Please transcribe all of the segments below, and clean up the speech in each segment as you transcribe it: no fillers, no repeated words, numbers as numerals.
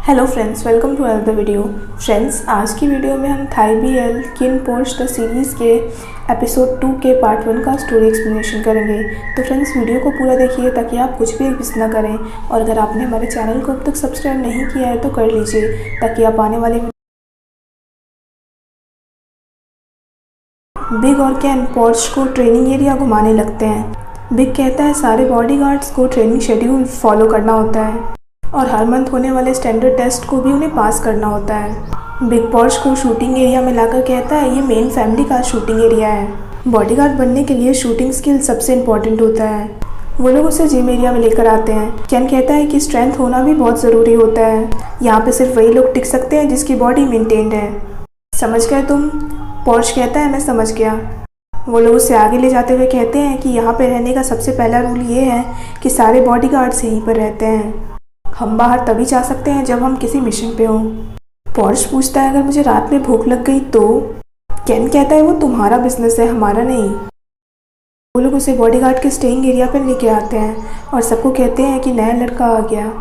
Hello friends, welcome to another video. Friends, आज की video में हम Thai BL KinnPorsche the series के एपिसोड 2 के पार्ट 1 का स्टोरी एक्सप्लेनेशन करेंगे। तो फ्रेंड्स, वीडियो को पूरा देखिए ताकि आप कुछ भी मिस ना करें। और अगर आपने हमारे चैनल को अब तक सब्सक्राइब नहीं किया है तो कर लीजिए ताकि आप आने वाले बिग और कैन पोर्श को ट्रेनिंग एरिया घुमाने लगते हैं। बिग कहता है सारे बॉडीगार्ड्स को ट्रेनिंग शेड्यूल फॉलो करना होता है और हर मंथ होने वाले स्टैंडर्ड टेस्ट को भी उन्हें पास करना होता है। बिग पोर्श को शूटिंग एरिया में लाकर कहता है ये मेन फैमिली का शूटिंग एरिया है। बॉडीगार्ड बनने के लिए शूटिंग स्किल सबसे इम्पोर्टेंट होता है। वो लोग उसे जिम एरिया में लेकर आते हैं। कैन कहता है कि स्ट्रेंथ होना भी बहुत ज़रूरी होता है। यहाँ पे सिर्फ वही लोग टिक सकते हैं जिसकी बॉडी मेंटेन्ड है। समझ गए तुम? पोर्श कहता है मैं समझ गया। वो लोग उसे आगे ले जाते हुए कहते हैं कि यहाँ पे रहने का सबसे पहला रूल ये है कि सारे बॉडीगार्ड्स यहीं पर रहते हैं। हम बाहर तभी जा सकते हैं जब हम किसी मिशन पे हों। पोर्श पूछता है अगर मुझे रात में भूख लग गई तो? कैन कहता है वो तुम्हारा बिजनेस है, हमारा नहीं। वो लोग उसे बॉडीगार्ड के स्टेइंग एरिया पर लेके आते हैं और सबको कहते हैं कि नया लड़का आ गया।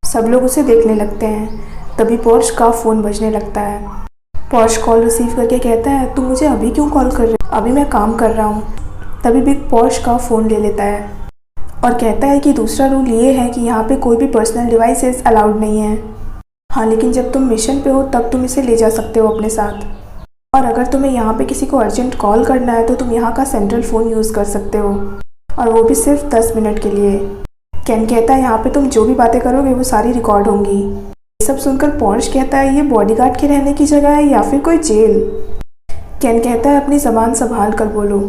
सब लोग उसे देखने लगते हैं। तभी पोर्श का फ़ोन बजने लगता है। पोर्श कॉल रिसीव करके कहता है तुम मुझे अभी क्यों कॉल कर रहे हो? अभी मैं काम कर रहा हूँ। तभी बिग पोर्श का फ़ोन ले लेता है और कहता है कि दूसरा रूल ये है कि यहाँ पे कोई भी पर्सनल डिवाइसेस अलाउड नहीं है। हाँ, लेकिन जब तुम मिशन पे हो तब तुम इसे ले जा सकते हो अपने साथ। और अगर तुम्हें यहाँ पे किसी को अर्जेंट कॉल करना है तो तुम यहाँ का सेंट्रल फ़ोन यूज़ कर सकते हो, और वो भी सिर्फ 10 मिनट के लिए। कैन कहता है यहाँ पे तुम जो भी बातें करोगे वो सारी रिकॉर्ड होंगी। ये सब सुनकर पोर्श कहता है ये बॉडीगार्ड के रहने की जगह है या फिर कोई जेल? कैन कहता है अपनी ज़बान संभाल कर बोलो।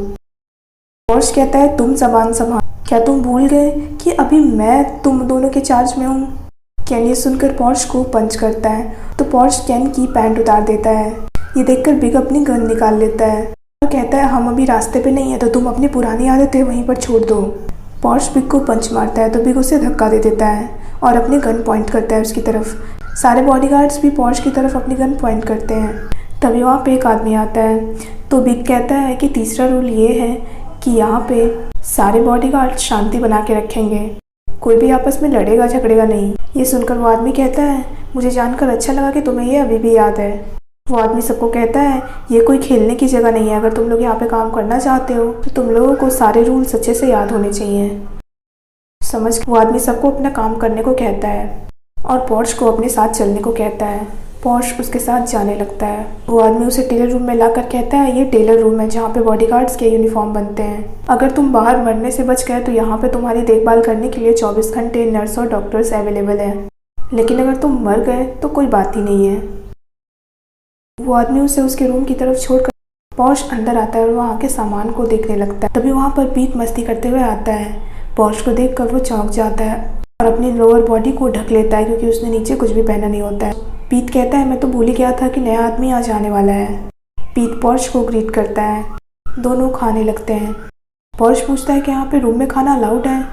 पोर्श कहता है तुम ज़बान संभाल, क्या तुम भूल गए कि अभी मैं तुम दोनों के चार्ज में हूँ? कैन ये सुनकर पोर्श को पंच करता है तो पोर्श कैन की पैंट उतार देता है। ये देखकर बिग अपनी गन निकाल लेता है और कहता है हम अभी रास्ते पे नहीं है तो तुम अपनी पुरानी आदतें वहीं पर छोड़ दो। पोर्श बिग को पंच मारता है तो बिग उसे धक्का दे देता है और अपनी गन पॉइंट करता है उसकी तरफ। सारे बॉडीगार्ड्स भी पोर्श की तरफ अपनी गन पॉइंट करते हैं। तभी वहाँ पे एक आदमी आता है तो बिग कहता है कि तीसरा रूल ये है कि यहाँ पे सारे बॉडीगार्ड शांति बना के रखेंगे, कोई भी आपस में लड़ेगा झगड़ेगा नहीं। ये सुनकर वो आदमी कहता है मुझे जानकर अच्छा लगा कि तुम्हें ये अभी भी याद है। वो आदमी सबको कहता है ये कोई खेलने की जगह नहीं है, अगर तुम लोग यहाँ पे काम करना चाहते हो तो तुम लोगों को सारे रूल्स अच्छे से याद होने चाहिए। समझ वो आदमी सबको अपना काम करने को कहता है और पोर्श को अपने साथ चलने को कहता है। पोर्श उसके साथ जाने लगता है। वो आदमी उसे टेलर रूम में लाकर कहता है ये टेलर रूम है जहाँ पे बॉडीगार्ड्स के यूनिफॉर्म बनते हैं। अगर तुम बाहर मरने से बच गए तो यहाँ पे तुम्हारी देखभाल करने के लिए 24 घंटे नर्स और डॉक्टर्स अवेलेबल हैं, लेकिन अगर तुम मर गए तो कोई बात ही नहीं है। वो आदमी उसे उसके रूम की तरफ छोड़कर पोर्श अंदर आता है और वहाँ के सामान को देखने लगता है। तभी वहाँ पर पीट मस्ती करते हुए आता है। पोर्श को देख कर वो चौंक जाता है और अपनी लोअर बॉडी को ढक लेता है क्योंकि उसने नीचे कुछ भी पहना नहीं होता है। पीट कहता है मैं तो भूल ही गया था कि नया आदमी आज आने वाला है। पीट पोर्श को ग्रीट करता है। दोनों खाने लगते हैं। पोर्श पूछता है कि यहाँ पे रूम में खाना अलाउड है?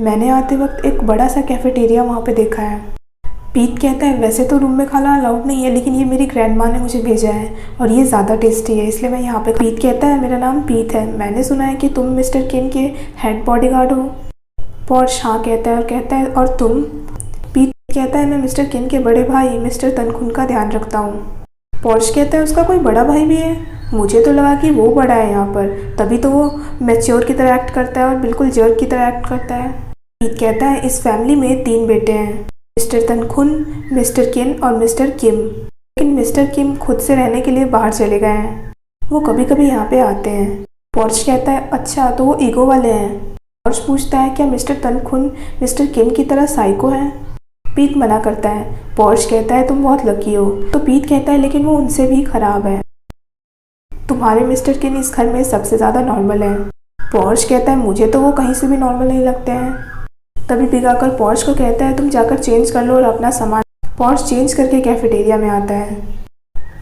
मैंने आते वक्त एक बड़ा सा कैफेटेरिया वहाँ पे देखा है। पीट कहता है वैसे तो रूम में खाना अलाउड नहीं है, लेकिन ये मेरी ग्रैंडमा ने मुझे भेजा है और ये ज़्यादा टेस्टी है इसलिए मैं यहाँ पे। पीट कहता है मेरा नाम पीट है, मैंने सुना है कि तुम मिस्टर किन के हेड बॉडीगार्ड हो। पोर्श हाँ कहता है और कहता है और तुम? पीट कहता है मैं मिस्टर किन के बड़े भाई मिस्टर तनखुन का ध्यान रखता हूँ। पोर्श कहता है उसका कोई बड़ा भाई भी है? मुझे तो लगा कि वो बड़ा है यहाँ पर, तभी तो वो मैच्योर की तरह एक्ट करता है और बिल्कुल जर्क की तरह एक्ट करता है। पीट कहता है इस फैमिली में 3 बेटे हैं, मिस्टर तनखुन, मिस्टर किन और मिस्टर किम, लेकिन मिस्टर किम खुद से रहने के लिए बाहर चले गए हैं, वो कभी कभी यहाँ पे आते हैं। पोर्श कहता है अच्छा तो वो ईगो वाले हैं। पोर्श पूछता है क्या मिस्टर तनखुन मिस्टर किम की तरह साइको है? पीट मना करता है। पोर्श कहता है तुम बहुत लकी हो। तो पीट कहता है लेकिन वो उनसे भी खराब है, तुम्हारे मिस्टर किन इस घर में सबसे ज़्यादा नॉर्मल है। पोर्श कहता है मुझे तो वो कहीं से भी नॉर्मल नहीं लगते हैं। तभी पिग आकर पोर्श को कहता है तुम जाकर चेंज कर लो और अपना सामान। पोर्श चेंज करके कैफेटेरिया में आता है।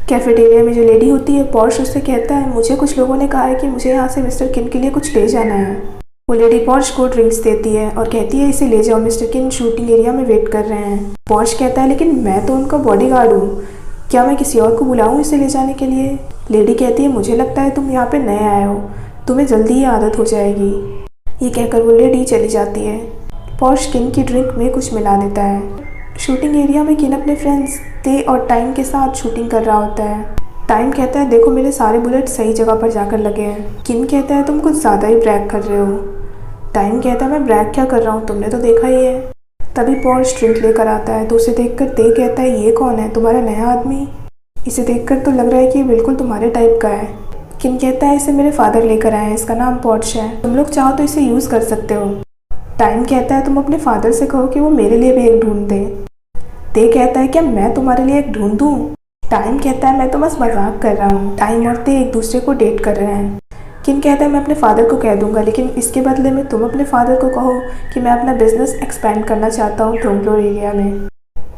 कैफेटेरिया में जो लेडी होती है पोर्श उससे कहता है मुझे कुछ लोगों ने कहा है कि मुझे यहाँ से मिस्टर किन के लिए कुछ ले जाना है। वो लेडी पोर्श को ड्रिंक्स देती है और कहती है इसे ले जाओ, मिस्टर किन शूटिंग एरिया में वेट कर रहे हैं। पोर्श कहता है लेकिन मैं तो उनका बॉडीगार्ड हूँ, क्या मैं किसी और को बुलाऊँ इसे ले जाने के लिए? लेडी कहती है मुझे लगता है तुम यहाँ पे नए आए हो, तुम्हें जल्दी ही आदत हो जाएगी। ये कहकर वो लेडी चली जाती है। पोर्श किन की ड्रिंक में कुछ मिला देता है शूटिंग एरिया में किन अपने फ्रेंड्स ते और टाइम के साथ शूटिंग कर रहा होता है। टाइम कहता है देखो मेरे सारे बुलेट सही जगह पर जाकर लगे हैं। किन कहता है तुम कुछ ज़्यादा ही ब्रैग कर रहे हो। टाइम कहता है मैं ब्रैग क्या कर रहा हूँ, तुमने तो देखा ही है। तभी पॉर्श ड्रिंक लेकर आता है तो उसे देखकर ते कहता है ये कौन है, तुम्हारा नया आदमी। इसे देखकर तो लग रहा है कि ये बिल्कुल तुम्हारे टाइप का है। किन कहता है इसे मेरे फादर लेकर आए हैं, इसका नाम पॉर्श है, तुम लोग चाहो तो इसे यूज़ कर सकते हो। टाइम कहता है तुम अपने फादर से कहो कि वो मेरे लिए भी एक ढूंढ दे। ते कहता है क्या मैं तुम्हारे लिए एक ढूंढ दूँ। टाइम कहता है मैं तो बस मजाक कर रहा हूँ। टाइम और ते एक दूसरे को डेट कर रहे हैं। किन कहता है मैं अपने फादर को कह दूंगा, लेकिन इसके बदले में तुम अपने फादर को कहो कि मैं अपना बिजनेस एक्सपेंड करना चाहता हूँ ग्राउंड फ्लोर एरिया में।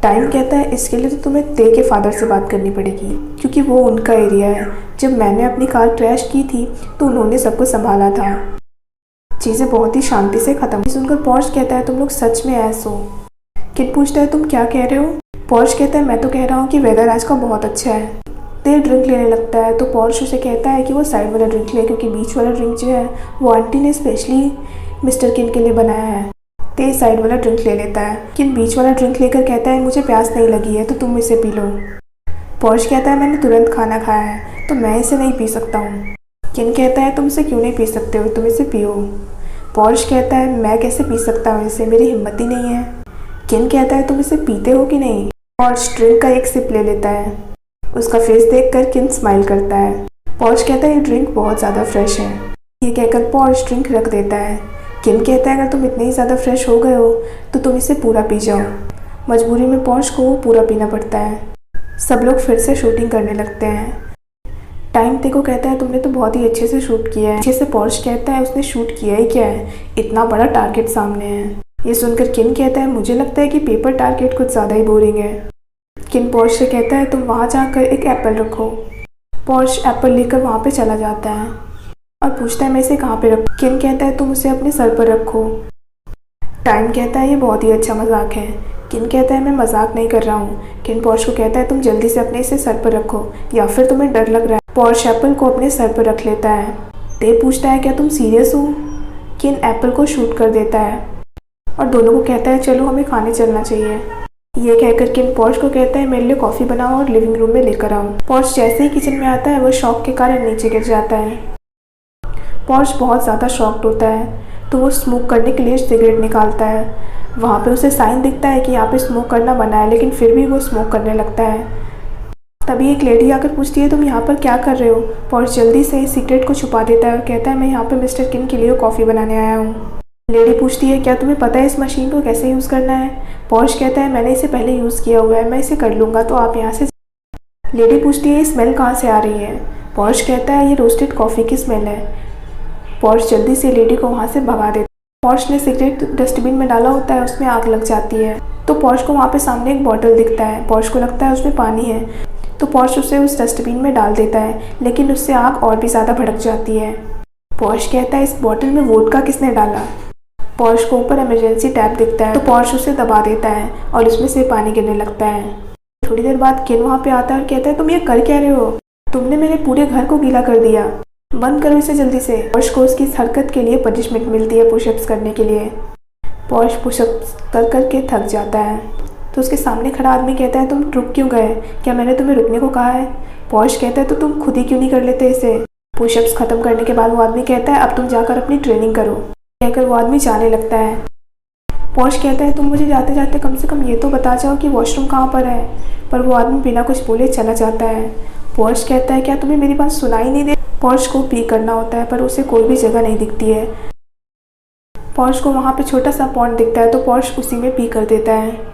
टाइम कहता है इसके लिए तो तुम्हें ते के फादर से बात करनी पड़ेगी, क्योंकि वो उनका एरिया है। जब मैंने अपनी कार क्रैश की थी तो उन्होंने सब कुछ संभाला था। चीज़ें बहुत ही शांति से ख़त्म हुई। सुनकर पॉर्श कहता है तुम लोग सच में ऐसे हो। किन पूछता है तुम क्या कह रहे हो। पॉर्श कहता है मैं तो कह रहा हूँ कि वेदर आज का बहुत अच्छा है। ते ड्रिंक लेने लगता है तो पॉर्श उसे कहता है कि वो साइड वाला ड्रिंक ले, क्योंकि बीच वाला ड्रिंक जो है वो आंटी ने स्पेशली मिस्टर किन के लिए बनाया है। ते साइड वाला ड्रिंक ले लेता है। किन बीच वाला ड्रिंक लेकर कहता है मुझे प्यास नहीं लगी है तो तुम इसे पी लो। पॉर्श कहता है मैंने तुरंत खाना खाया है तो मैं इसे नहीं पी सकता हूँ। किन कहता है तुम इसे क्यों नहीं पी सकते हो, तुम इसे पियो। पॉर्श कहता है मैं कैसे पी सकता हूँ इसे, मेरी हिम्मत ही नहीं है। किन कहता है तुम इसे पीते हो कि नहीं। पॉर्श ड्रिंक का एक सिप ले लेता है। उसका फेस देखकर किन स्माइल करता है। पॉर्श कहता है ये ड्रिंक बहुत ज़्यादा फ्रेश है। ये कहकर पॉर्श ड्रिंक रख देता है। किन कहता है अगर तुम इतने ही ज़्यादा फ्रेश हो गए हो तो तुम इसे पूरा पी जाओ। मजबूरी में पॉर्श को वो पूरा पीना पड़ता है। सब लोग फिर से शूटिंग करने लगते हैं। टाइम ते को कहता है तुमने तो बहुत ही अच्छे से शूट किया है। अच्छे से पॉर्श कहता है उसने शूट किया ही क्या है, इतना बड़ा टारगेट सामने है। ये सुनकर किन कहता है मुझे लगता है कि पेपर टारगेट कुछ ज़्यादा ही बोरिंग है। किन पॉर्श से कहता है तुम वहाँ जाकर एक एप्पल रखो। पॉर्श एप्पल लेकर वहाँ पे चला जाता है और पूछता है मैं इसे कहाँ पे रखूँ। किन कहता है तुम उसे अपने सर पर रखो। टाइम कहता है ये बहुत ही अच्छा मजाक है। किन कहता है मैं मजाक नहीं कर रहा हूँ। किन पॉर्श को कहता है तुम जल्दी से अपने इसे सर पर रखो या फिर तुम्हें डर लग रहा है। पॉर्श एप्पल को अपने सर पर रख लेता है। ते पूछता है क्या तुम सीरियस हो। किन एप्पल को शूट कर देता है और दोनों को कहता है चलो हमें खाने चलना चाहिए। ये कहकर किन पॉर्श को कहता है मेरे लिए कॉफ़ी बनाओ और लिविंग रूम में लेकर आओ। पॉर्श जैसे ही किचन में आता है वो शॉक के कारण नीचे गिर जाता है। पॉर्श बहुत ज़्यादा शॉक्ड होता है तो वो स्मोक करने के लिए सिगरेट निकालता है। वहाँ पे उसे साइन दिखता है कि यहाँ पे स्मोक करना मना है, लेकिन फिर भी वो स्मोक करने लगता है। तभी एक लेडी आकर पूछती है तुम यहाँ पर क्या कर रहे हो। पॉर्श जल्दी से सिगरेट को छुपा देता है और कहता है मैं यहाँ पर मिस्टर किन के लिए कॉफ़ी बनाने आया हूँ। लेडी पूछती है क्या तुम्हें पता है इस मशीन को कैसे यूज़ करना है। पॉर्श कहता है मैंने इसे पहले यूज़ किया हुआ है, मैं इसे कर लूँगा तो आप यहाँ से। लेडी पूछती है ये स्मेल कहाँ से आ रही है। पॉर्श कहता है ये रोस्टेड कॉफ़ी की स्मेल है। पॉर्श जल्दी से लेडी को वहाँ से भगा देता है। पॉर्श ने सिगरेट डस्टबिन में डाला होता है, उसमें आग लग जाती है तो पॉर्श को वहाँ पे सामने एक बॉटल दिखता है। पॉर्श को लगता है उसमें पानी है तो पॉर्श उसे उस डस्टबिन में डाल देता है, लेकिन उससे आग और भी ज़्यादा भड़क जाती है। पॉर्श कहता है इस बॉटल में वोडका किसने डाला। पॉर्श को ऊपर इमरजेंसी टैप दिखता है तो पॉर्श उसे दबा देता है और उसमें से पानी गिरने लगता है। थोड़ी देर बाद किन वहाँ पे आता है और कहता है तुम ये कर क्या रहे हो, तुमने मेरे पूरे घर को गीला कर दिया, बंद करो इसे जल्दी से। पॉर्श को उसकी इस हरकत के लिए पनिशमेंट मिलती है पुशअप्स करने के लिए। पॉर्श पुशअप्स कर करके थक जाता है तो उसके सामने खड़ा आदमी कहता है तुम रुक क्यों गए, क्या मैंने तुम्हें रुकने को कहा है। पॉर्श कहता है तो तुम खुद ही क्यों नहीं कर लेते इसे। पुशअप्स खत्म करने के बाद वो आदमी कहता है अब तुम जाकर अपनी ट्रेनिंग करो। कहकर वो आदमी जाने लगता है। पॉर्श कहता है तुम मुझे जाते जाते कम से कम ये तो बता जाओ कि वॉशरूम कहाँ पर है, पर वो आदमी बिना कुछ बोले चला जाता है। पॉर्श कहता है क्या तुम्हें मेरी बात सुनाई नहीं दे। पॉर्श को पी करना होता है पर उसे कोई भी जगह नहीं दिखती है। पॉर्श को वहाँ पे छोटा सा पॉन्ड दिखता है तो पॉर्श उसी में पी कर देता है।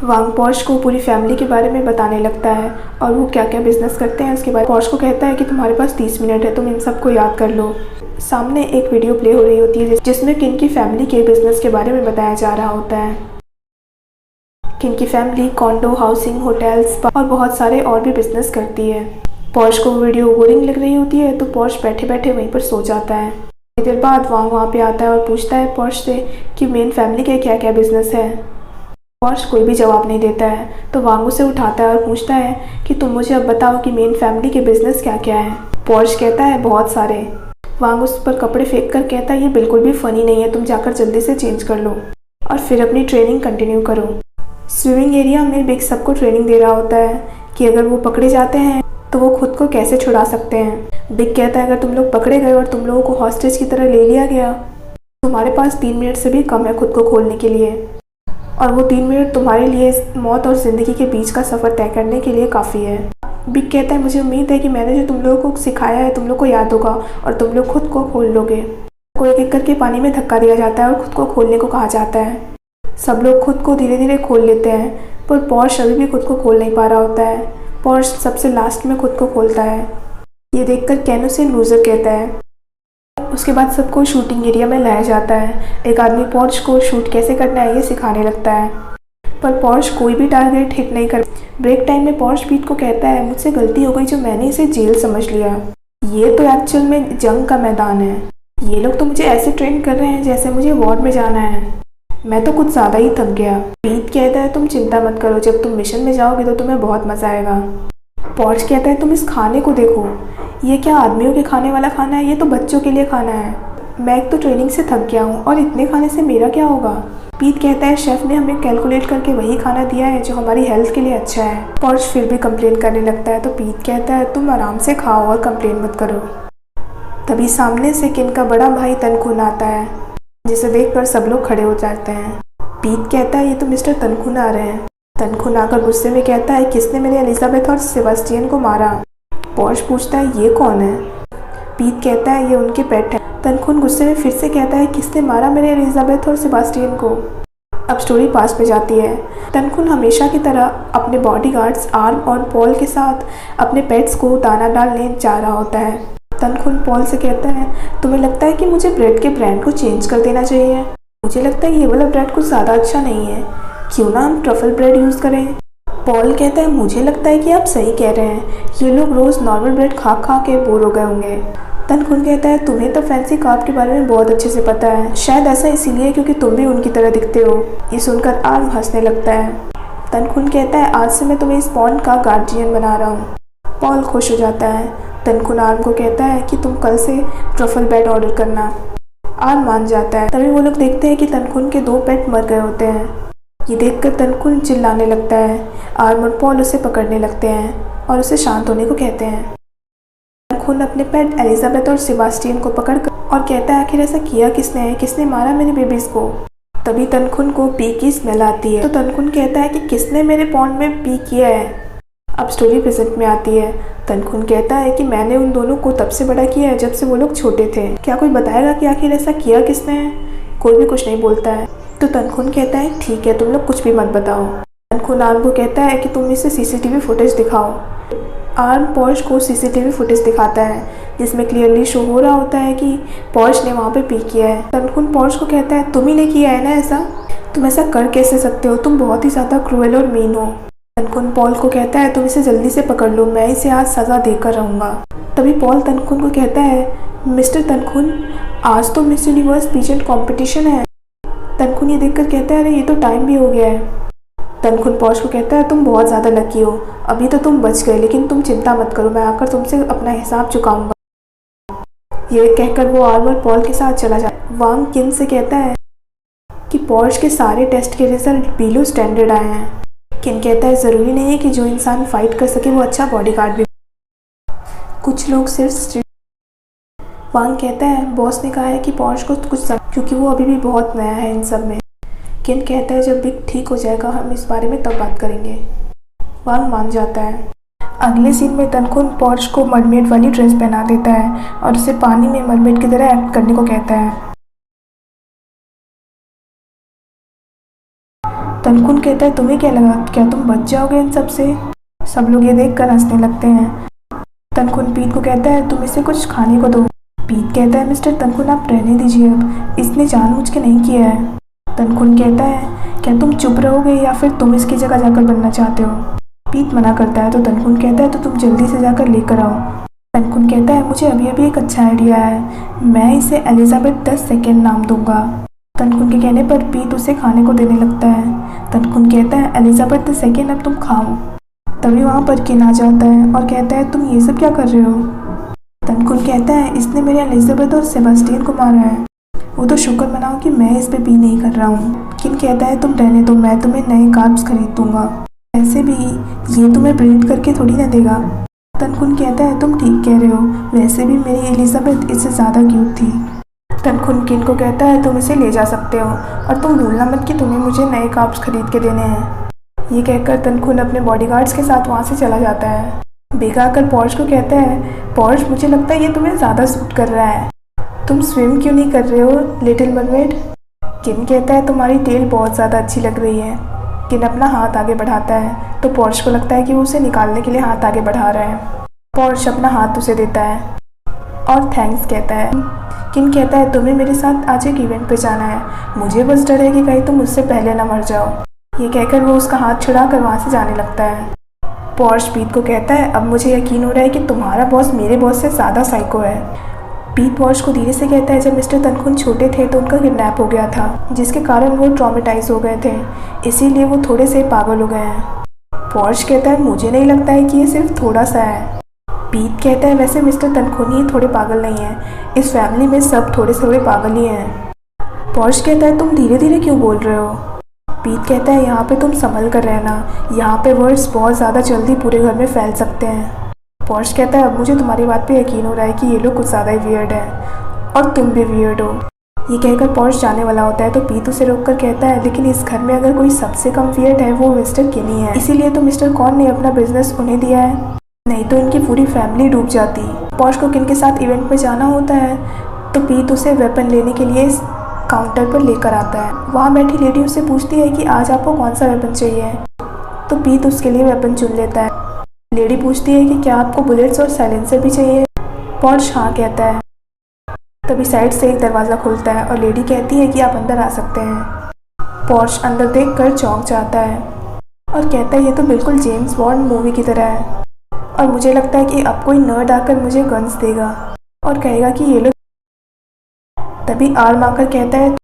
वांग पॉर्श को पूरी फैमिली के बारे में बताने लगता है और वो क्या क्या बिजनेस करते हैं उसके बाद। पॉर्श को कहता है कि तुम्हारे पास 30 मिनट है, तुम इन सबको याद कर लो। सामने एक वीडियो प्ले हो रही होती है जिसमें किन की फैमिली के बिजनेस के बारे में बताया जा रहा होता है। किन की फैमिली कॉन्डो, हाउसिंग, होटल्स और बहुत सारे और भी बिजनेस करती है। पॉर्श को वीडियो बोरिंग लग रही होती है तो पॉर्श बैठे बैठे वहीं पर सो जाता है। थोड़ी देर बाद वांग वहाँ पे आता है और पूछता है पॉर्श से कि मेन फैमिली के क्या क्या बिजनेस है। पॉर्श कोई भी जवाब नहीं देता है तो वांग उसे उठाता है और पूछता है कि तुम मुझे अब बताओ कि मेन फैमिली के बिजनेस क्या क्या है। पॉर्श कहता है बहुत सारे। वांग उस पर कपड़े फेंक कर कहता है ये बिल्कुल भी फ़नी नहीं है, तुम जाकर जल्दी से चेंज कर लो और फिर अपनी ट्रेनिंग कंटिन्यू करो। स्विमिंग एरिया में बिग सबको ट्रेनिंग दे रहा होता है कि अगर वो पकड़े जाते हैं तो वो खुद को कैसे छुड़ा सकते हैं। बिग कहता है अगर तुम लोग पकड़े गए और तुम लोगों को हॉस्टेज की तरह ले लिया गया, तुम्हारे पास 3 मिनट से भी कम है खुद को खोलने के लिए, और वो 3 मिनट तुम्हारे लिए मौत और ज़िंदगी के बीच का सफ़र तय करने के लिए काफ़ी है। बिग कहता है मुझे उम्मीद है कि मैंने जो तुम लोगों को सिखाया है तुम लोग को याद होगा और तुम लोग खुद को खोल लोगे। को एक एक करके पानी में धक्का दिया जाता है और खुद को खोलने को कहा जाता है। सब लोग खुद को धीरे धीरे खोल लेते हैं, पर पॉर्श अभी भी खुद को खोल नहीं पा रहा होता है। पॉर्श सबसे लास्ट में खुद को खोलता है। ये देखकर कैन उसे लूज़र कहता है। उसके बाद सबको शूटिंग एरिया में लाया जाता है। एक आदमी पॉर्श को शूट कैसे करना है ये सिखाने लगता है, पर पॉर्श कोई भी टारगेट हिट नहीं कर। ब्रेक टाइम में पॉर्श पीट को कहता है मुझसे गलती हो गई जो मैंने इसे जेल समझ लिया, ये तो एक्चुअल में जंग का मैदान है। ये लोग तो मुझे ऐसे ट्रेन कर रहे हैं जैसे मुझे वॉर में जाना है। मैं तो कुछ ज़्यादा ही थक गया। पीट कहता है तुम चिंता मत करो, जब तुम मिशन में जाओगे तो तुम्हें बहुत मज़ा आएगा। पॉर्श कहता है तुम इस खाने को देखो, ये क्या आदमियों के खाने वाला खाना है, ये तो बच्चों के लिए खाना है। मैं एक तो ट्रेनिंग से थक गया हूँ और इतने खाने से मेरा क्या होगा। पीट कहता है शेफ़ ने हमें कैलकुलेट करके वही खाना दिया है जो हमारी हेल्थ के लिए अच्छा है। पॉर्श फिर भी कंप्लेन करने लगता है तो पीट कहता है तुम आराम से खाओ और कंप्लेन मत करो। तभी सामने से किन का बड़ा भाई तनखुन आता है, जिसे देखकर सब लोग खड़े हो जाते हैं। पीट कहता है ये तो मिस्टर तनखुन आ रहे हैं। तनखुन आकर गुस्से में कहता है किसने मेरे एलिजाबेथ और सेबास्टियन को मारा। पॉर्श पूछता है ये कौन है। पीट कहता है ये उनके पेट है। तनखुन गुस्से में फिर से कहता है किसने मारा मेरे एलिजाबेथ और सेबास्टियन को। अब स्टोरी पास में जाती है। तनखुन हमेशा की तरह अपने बॉडीगार्ड्स आर्म और पॉल के साथ अपने पेट्स को दाना डालने जा रहा होता है। तनखुन पॉल से कहता है तुम्हें लगता है कि मुझे ब्रेड के ब्रांड को चेंज कर देना चाहिए। मुझे लगता है ये वाला ब्रेड कुछ ज़्यादा अच्छा नहीं है, क्यों ना हम ट्रफल ब्रेड यूज़ करें। पॉल कहता है मुझे लगता है कि आप सही कह रहे हैं, ये लोग रोज़ नॉर्मल ब्रेड खा खा के बोर हो गए होंगे। तनखुन कहता है तुम्हें तो फैंसी कार्प के बारे में बहुत अच्छे से पता है, शायद ऐसा इसीलिए क्योंकि तुम भी उनकी तरह दिखते हो। ये सुनकर आर्म हंसने लगता है। तनखुन कहता है आज से मैं तुम्हें इस पॉन्ड का गार्जियन बना रहा हूँ। पॉल खुश हो जाता है। तनखुन आर्म को कहता है कि तुम कल से ट्रफल ब्रेड ऑर्डर करना। आर्म मान जाता है। तभी वो लोग देखते हैं कि तनखुन के 2 पेट मर गए होते हैं। ये देखकर तनखुन चिल्लाने लगता है। आर्म और पॉल उसे पकड़ने लगते हैं और उसे शांत होने को कहते हैं। तनखुन अपने पेट एलिजाबेथ और सेबास्टियन को पकड़कर और कहता है आखिर ऐसा किया किसने मारा मेरे बेबीज को। तभी तनखुन को पी की स्मेल आती है तो तनखुन कहता है कि किसने मेरे पॉन्ड में पी किया है। अब स्टोरी प्रेजेंट में आती है। तनखुन कहता है कि मैंने उन दोनों को तब से बड़ा किया है जब से वो लोग छोटे थे। क्या कोई बताएगा कि आखिर ऐसा किया किसने है। कोई भी कुछ नहीं बोलता है तो तनखुन कहता है ठीक है तुम लोग कुछ भी मत बताओ। तनखुन आर्म को कहता है कि तुम इसे सीसीटीवी फुटेज दिखाओ। आर्म पॉर्श को सीसीटीवी फुटेज दिखाता है जिसमें क्लियरली शो हो रहा होता है कि पॉर्श ने वहाँ पे पी किया है। तनखुन पॉर्श को कहता है तुम ही ने किया है ना ऐसा, तुम ऐसा कर कैसे सकते हो, तुम बहुत ही ज़्यादा क्रूएल और मीन हो। तनखुन पॉल को कहता है तुम इसे जल्दी से पकड़ लो, मैं इसे आज सज़ा देकर रहूँगा। तभी पॉल तनखुन को कहता है मिस्टर तनखुन आज तो मिस यूनिवर्स पीजेंट कॉम्पिटिशन है। तनखुन ये देखकर कहता है अरे ये तो टाइम भी हो गया है। तनखुन पॉर्श को कहता है तुम बहुत ज़्यादा लकी हो, अभी तो तुम बच गए, लेकिन तुम चिंता मत करो, मैं आकर तुमसे अपना हिसाब चुकाऊंगा। ये कहकर वो आर्मर पॉल के साथ चला जाता है। वांग किन से कहता है कि पॉर्श के सारे टेस्ट के रिजल्ट बिलो स्टैंडर्ड आए हैं। किन कहता है ज़रूरी नहीं है कि जो इंसान फाइट कर सके वो अच्छा बॉडीगार्ड भी, कुछ लोग सिर्फ। वांग कहता है बॉस ने कहा है कि पॉर्श को कुछ क्योंकि वो अभी भी बहुत नया है इन सब में। किन कहता है जब बिग ठीक हो जाएगा हम इस बारे में तब बात करेंगे। वांग मान जाता है। अगले सीन में तनखुन पॉर्श को मरमेड वाली ड्रेस पहना देता है और उसे पानी में मरमेड की तरह एक्ट करने को कहता है। तनखुन कहता है तुम्हें क्या लगा, क्या तुम बच जाओगे इन सब से। सब लोग ये देखकर हंसने लगते हैं। तनखुन पीट को कहता है तुम इसे कुछ खाने को दो। पीट कहता है मिस्टर तनखुन आप रहने दीजिए, अब इसने जानबूझ के नहीं किया है। तनखुन कहता है क्या तुम चुप रहोगे या फिर तुम इसकी जगह जाकर बनना चाहते हो। पीट मना करता है तो तनखुन कहता है तो तुम जल्दी से जाकर लेकर आओ। तनखुन कहता है मुझे अभी अभी एक अच्छा आइडिया है, मैं इसे एलिजाबेथ 10 सेकेंड नाम दूंगा। तनखुन के कहने पर पीट उसे खाने को देने लगता है। तनखुन कहता है एलिजाबेथ 10 सेकेंड अब तुम खाओ। तभी वहाँ पर किन आ जाता है और कहता है तुम ये सब क्या कर रहे हो। तनखुन कहता है इसने मेरे एलिजाबेथ और सेबास्टियन को मारा है। वो तो शुक्र मनाओ कि मैं इस पे बी नहीं कर रहा हूँ। किन कहता है तुम रहने दो, मैं तुम्हें नए कार्ब्स खरीद दूंगा, ऐसे भी ये तुम्हें ब्रीड करके थोड़ी ना देगा। तनखुन कहता है तुम ठीक कह रहे हो, वैसे भी मेरी एलिजाबेथ इससे ज़्यादा क्यूट थी। तनखुन किन को कहता है तुम इसे ले जा सकते हो और तुम भूलना मत कि तुम्हें मुझे नए कार्ब्स खरीद के देने हैं। ये कहकर तनखुन अपने बॉडीगार्ड्स के साथ वहाँ से चला जाता है। बिग आकर पॉर्श को कहता है पॉर्श मुझे लगता है ये तुम्हें ज़्यादा सूट कर रहा है, तुम स्विम क्यों नहीं कर रहे हो लिटिल मरमेड। किन कहता है तुम्हारी टेल बहुत ज़्यादा अच्छी लग रही है। किन अपना हाथ आगे बढ़ाता है तो पॉर्श को लगता है कि वो उसे निकालने के लिए हाथ आगे बढ़ा रहा है। पॉर्श अपना हाथ उसे देता है और थैंक्स कहता है। किन कहता है तुम्हें मेरे साथ आज एक इवेंट पे जाना है, मुझे बस डर है कि कहीं तुम मुझसे पहले ना मर जाओ। ये कहकर वो उसका हाथ छुड़ा कर वहाँ से जाने लगता है। पॉर्श पीट को कहता है अब मुझे यकीन हो रहा है कि तुम्हारा बॉस मेरे बॉस से ज़्यादा साइको है। पीट पॉर्श को धीरे से कहता है जब मिस्टर तनखुन छोटे थे तो उनका किडनैप हो गया था, जिसके कारण वो ट्रॉमेटाइज हो गए थे, इसीलिए वो थोड़े से पागल हो गए हैं। पॉर्श कहता है मुझे नहीं लगता है कि ये सिर्फ थोड़ा सा है। पीट कहता है वैसे मिस्टर तनखुन ही थोड़े पागल नहीं हैं, इस फैमिली में सब थोड़े थोड़े पागल ही हैं। पॉर्श कहता है तुम धीरे धीरे क्यों बोल रहे हो। पीट कहता है यहाँ पे तुम संभल कर रहना, यहाँ पे वर्ड्स बहुत ज़्यादा जल्दी पूरे घर में फैल सकते हैं। पॉर्श कहता है अब मुझे तुम्हारी बात पे यकीन हो रहा है कि ये लोग कुछ ज़्यादा ही वियर्ड है और तुम भी वियर्ड हो। ये कहकर पॉर्श जाने वाला होता है तो पीट उसे रोक कर कहता है लेकिन इस घर में अगर कोई सबसे कम वियर्ड है वो मिस्टर किन ही है, इसीलिए तो मिस्टर कॉर्न ने अपना बिजनेस उन्हें दिया है, नहीं तो इनकी पूरी फैमिली डूब जाती। पॉर्श को किन के साथ इवेंट में जाना होता है तो पीट उसे वेपन लेने के लिए काउंटर पर लेकर आता है। वहाँ बैठी लेडी उससे पूछती है कि आज आपको कौन सा वेपन चाहिए, तो पीट उसके लिए वेपन चुन लेता है। लेडी पूछती है कि क्या आपको बुलेट्स और साइलेंसर भी चाहिए। पॉर्श हाँ कहता है। तभी साइड से एक दरवाज़ा खुलता है और लेडी कहती है कि आप अंदर आ सकते हैं। पॉर्श अंदर देखकर चौंक जाता है और कहता है ये तो बिल्कुल जेम्स बॉन्ड मूवी की तरह है और मुझे लगता है कि अब कोई नर्ड आकर मुझे गन्स देगा और कहेगा कि ये लो। तभी आर्म आकर कहता है,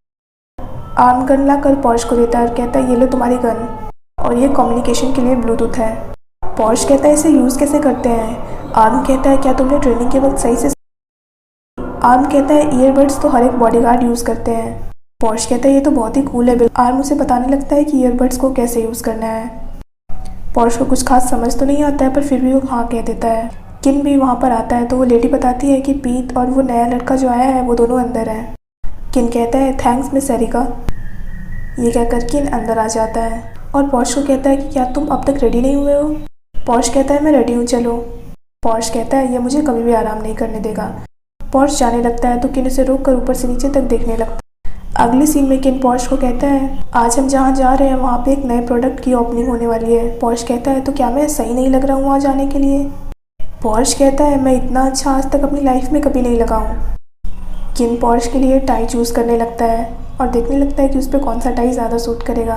आर्म गन ला कर पॉर्श को देता है और कहता है ये लो तुम्हारी गन और ये कम्युनिकेशन के लिए ब्लूटूथ है। पॉर्श कहता है इसे यूज़ कैसे करते हैं। आर्म कहता है क्या तुमने ट्रेनिंग के वक्त सही से। आर्म कहता है ईयरबड्स तो हर एक बॉडीगार्ड यूज़ करते हैं। पॉर्श कहता है ये तो बहुत ही कूल है। आर्म उसे बताने लगता है कि ईयरबड्स को कैसे यूज़ करना है। पॉर्श को कुछ खास समझ तो नहीं आता है पर फिर भी वो हाँ कह देता है। किन भी वहाँ पर आता है तो वो लेडी बताती है कि पीट और वो नया लड़का जो आया है वो दोनों अंदर है। किन कहता है थैंक्स मिस एरिका। ये कहकर किन अंदर आ जाता है और पॉर्श को कहता है कि क्या तुम अब तक रेडी नहीं हुए हो। पॉर्श कहता है मैं रेडी हूँ चलो। पॉर्श कहता है ये मुझे कभी भी आराम नहीं करने देगा। पॉर्श जाने लगता है तो किन उसे रोक कर ऊपर से नीचे तक देखने लगता है। अगले सीन में किन पॉर्श को कहता है आज हम जहाँ जा रहे हैं वहाँ पे एक नए प्रोडक्ट की ओपनिंग होने वाली है। पॉर्श कहता है तो क्या मैं सही नहीं लग रहा हूँ वहाँ जाने के लिए। पॉर्श कहता है मैं इतना अच्छा आज तक अपनी लाइफ में कभी नहीं लगा हूँ। किन पॉर्श के लिए टाई चूज़ करने लगता है और देखने लगता है कि उस पर कौन सा टाई ज़्यादा सूट करेगा।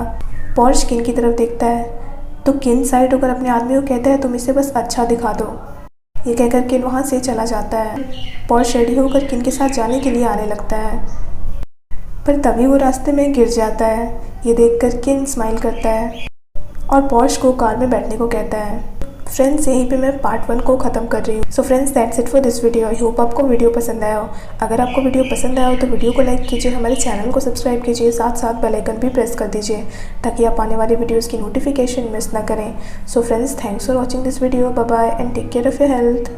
पॉर्श किन की तरफ देखता है तो किन साइड होकर अपने आदमी को कहता है तुम इसे बस अच्छा दिखा दो। ये कहकर किन वहाँ से चला जाता है। पॉर्श रेडी होकर किन के साथ जाने के लिए आने लगता है पर तभी वो रास्ते में गिर जाता है। ये देखकर किन स्माइल करता है और पॉर्श को कार में बैठने को कहता है। फ्रेंड्स यहीं पे मैं पार्ट 1 को ख़त्म कर रही हूँ। So friends that's it for this video. I hope आपको वीडियो पसंद आया हो। अगर आपको वीडियो पसंद आया हो तो वीडियो को लाइक कीजिए, हमारे चैनल को सब्सक्राइब कीजिए, साथ साथ बेल आइकन भी प्रेस कर दीजिए ताकि आप आने वाली वीडियोज़ की नोटिफिकेशन मिस ना करें। So friends thanks for watching this video. Bye bye and take care of your health.